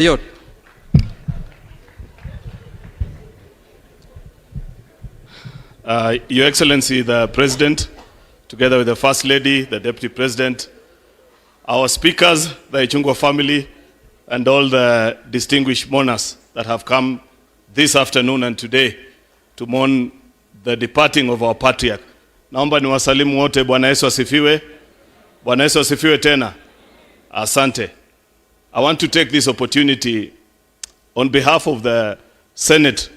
Cheruiyot. Your Excellency, the President, together with the First Lady, the Deputy President, our speakers, the Ichung'Wa family, and all the distinguished mourners that have come this afternoon and today to mourn the departing of our patriarch. Naomba niwasalimu wote. Bwana Yesu asifiwe. Bwana Yesu asifiwe tena. Asante. I want to take this opportunity on behalf of the Senate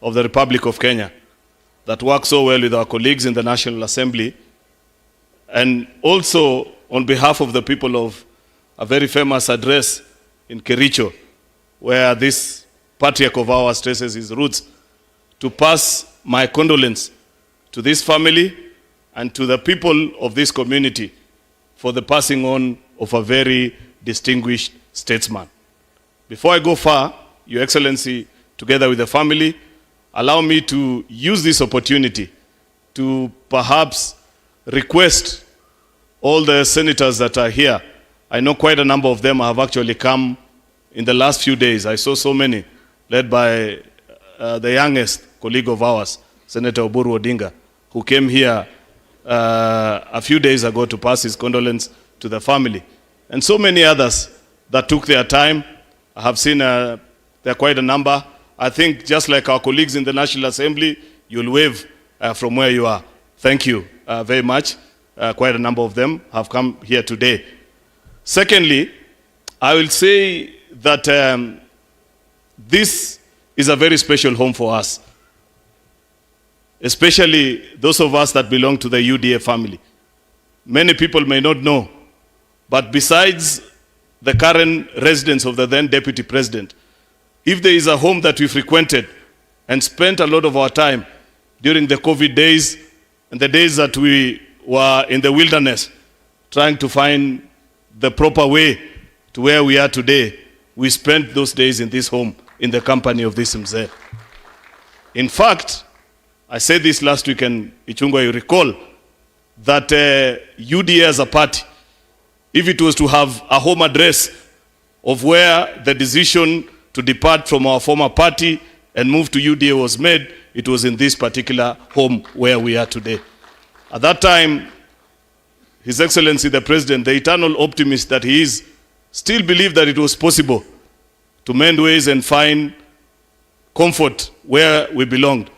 of the Republic of Kenya that works so well with our colleagues in the National Assembly, and also on behalf of the people of a very famous address in Kericho, where this patriarch of ours traces his roots, to pass my condolence to this family and to the people of this community for the passing on of a very distinguished statesman. Before I go far, Your Excellency, together with the family, allow me to use this opportunity to perhaps request all the senators that are here. I know quite a number of them have actually come in the last few days. I saw so many, led by the youngest colleague of ours, Senator Oburu Odinga, who came here a few days ago to pass his condolence to the family. And so many others that took their time. I have seen there are quite a number. I think just like our colleagues in the National Assembly, you'll wave from where you are. Thank you very much. Quite a number of them have come here today. Secondly, I will say that this is a very special home for us, especially those of us that belong to the UDA family. Many people may not know, but besides the current residence of the then Deputy President, if there is a home that we frequented and spent a lot of our time during the COVID days and the days that we were in the wilderness trying to find the proper way to where we are today, we spent those days in this home in the company of this Mzee. In fact, I said this last week, and Ichung'Wa, you recall that UDA as a party, if it was to have a home address of where the decision to depart from our former party and move to UDA was made, it was in this particular home where we are today. At that time, His Excellency the President, the eternal optimist that he is, still believed that it was possible to mend ways and find comfort where we belonged.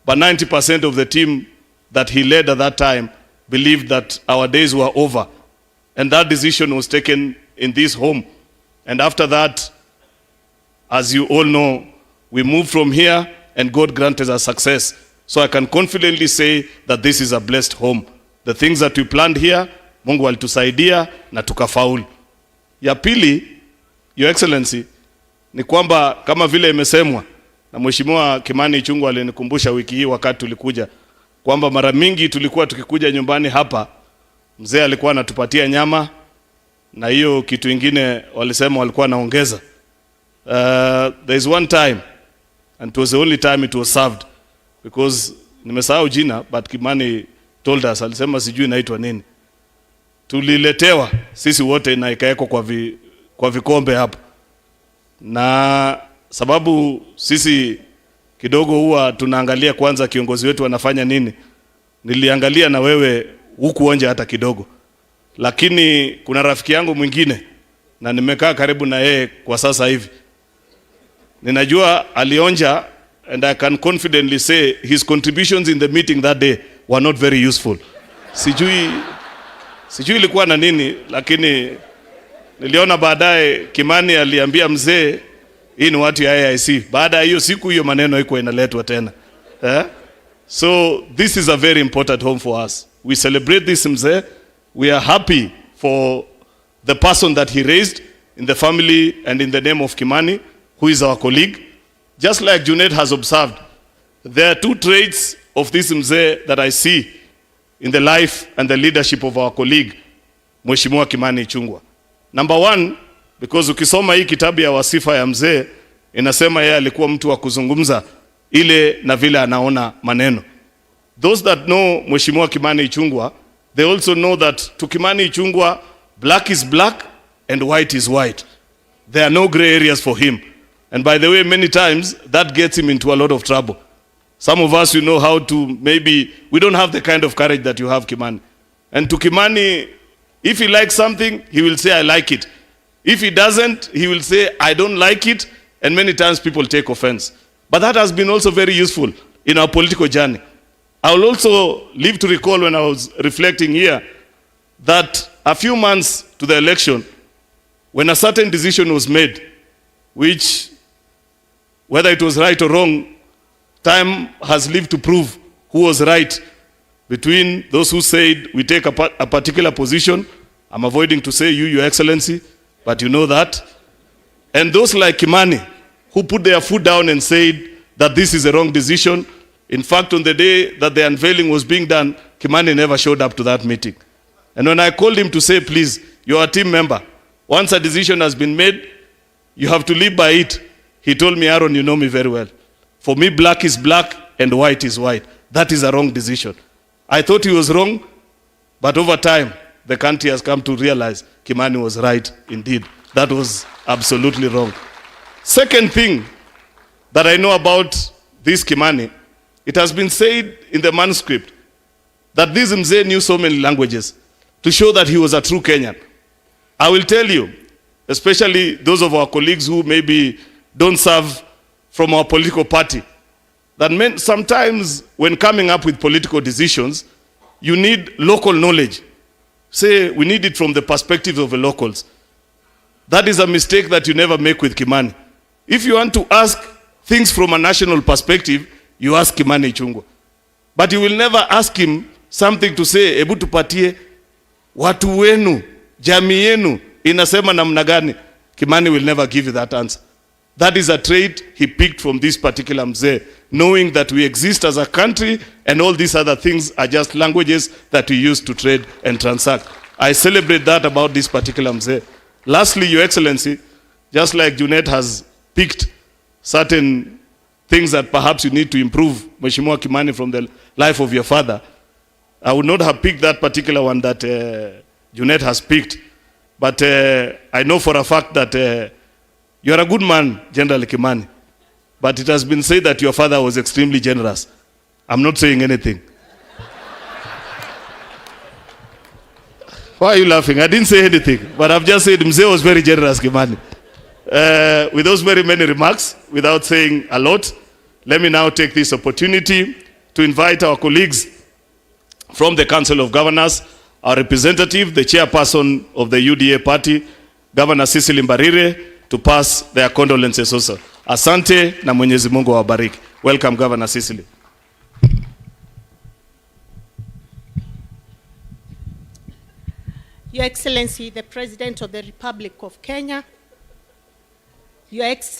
But 90% of the team that he led at that time believed that our days were over. And that decision was taken in this home. And after that, as you all know, we moved from here and God granted us success. So I can confidently say that this is a blessed home. The things that we planned here, Mungu alitusaidia na tukafaulu. Ya pili, Your Excellency, ni kwamba kama vile imesemwa na Mheshimiwa Kimani Ichung'Wa alinikumbusha wiki hii wakati tulikuja, kwamba mara mingi tulikuwa tukikuja nyumbani hapa, Mzee alikuwa anatupatia nyama na hiyo kitu ingine walisema walikuwa naongeza. There is one time, and it was the only time it was served, because nimesahau jina, but Kimani told us, alisema sijui inaitwa nini. Tuliletewa sisi wote na ikaekwa kwa vikombe hapo. Na sababu sisi kidogo huwa tunaangalia kwanza kiongozi wetu anafanya nini, niliangalia na wewe hukuonja hata kidogo. Lakini kuna rafiki yangu mwingine na nimekaa karibu na yeye kwa sasa hivi, ninajua alionja, and I can confidently say his contributions in the meeting that day were not very useful. Sijui ilikuwa na nini, lakini niliona baadaye Kimani aliambia Mzee, hii ni watu ya AIC. Baada ya hiyo siku hiyo maneno haikuwa inaletwa tena. So this is a very important home for us. We celebrate this Mzee. We are happy for the person that he raised in the family and in the name of Kimani, who is our colleague. Just like Junaid has observed, there are two traits of this Mzee that I see in the life and the leadership of our colleague, Mheshimiwa Kimani Ichung'Wa. Number one, because ukisoma hii kitabu ya wasifa ya Mzee, inasema yeye alikuwa mtu wa kuzungumza ile na vile anaona maneno. Those that know Mheshimiwa Kimani Ichung'Wa, they also know that to Kimani Ichung'Wa, black is black and white is white. There are no gray areas for him. And by the way, many times that gets him into a lot of trouble. Some of us, you know how to, maybe, we don't have the kind of courage that you have, Kimani. And to Kimani, if he likes something, he will say, I like it. If he doesn't, he will say, I don't like it. And many times people take offense. But that has been also very useful in our political journey. I will also live to recall when I was reflecting here that a few months to the election, when a certain decision was made, which, whether it was right or wrong, time has lived to prove who was right. Between those who said we take a particular position, I'm avoiding to say you, Your Excellency, but you know that, and those like Kimani, who put their foot down and said that this is a wrong decision. In fact, on the day that the unveiling was being done, Kimani never showed up to that meeting. And when I called him to say, please, you're a team member. Once a decision has been made, you have to live by it. He told me, Aaron, you know me very well. For me, black is black and white is white. That is a wrong decision. I thought he was wrong, but over time, the country has come to realize Kimani was right indeed. That was absolutely wrong. Second thing that I know about this Kimani, it has been said in the manuscript that this Mzee knew so many languages to show that he was a true Kenyan. I will tell you, especially those of our colleagues who maybe don't serve from our political party, that sometimes when coming up with political decisions, you need local knowledge. Say, we need it from the perspective of the locals. That is a mistake that you never make with Kimani. If you want to ask things from a national perspective, you ask Kimani Ichung'Wa. But you will never ask him something to say, ebu tupatie, watu wenu, jamii yenu, inasema namna gani. Kimani will never give you that answer. That is a trait he picked from this particular Mzee, knowing that we exist as a country and all these other things are just languages that we use to trade and transact. I celebrate that about this particular Mzee. Lastly, Your Excellency, just like Junet has picked certain things that perhaps you need to improve, Mheshimiwa Kimani, from the life of your father, I would not have picked that particular one that Junet has picked. But I know for a fact that you are a good man, General Kimani. But it has been said that your father was extremely generous. I'm not saying anything. Why are you laughing? I didn't say anything, but I've just said Mzee was very generous, Kimani. With those very many remarks, without saying a lot, let me now take this opportunity to invite our colleagues from the Council of Governors, our representative, the chairperson of the UDA party, Governor Cecily Mbarire, to pass their condolences also. Asante na Mwenyezi Mungu awabariki. Welcome, Governor Cecily. Your Excellency, the President of the Republic of Kenya, Your Excellency,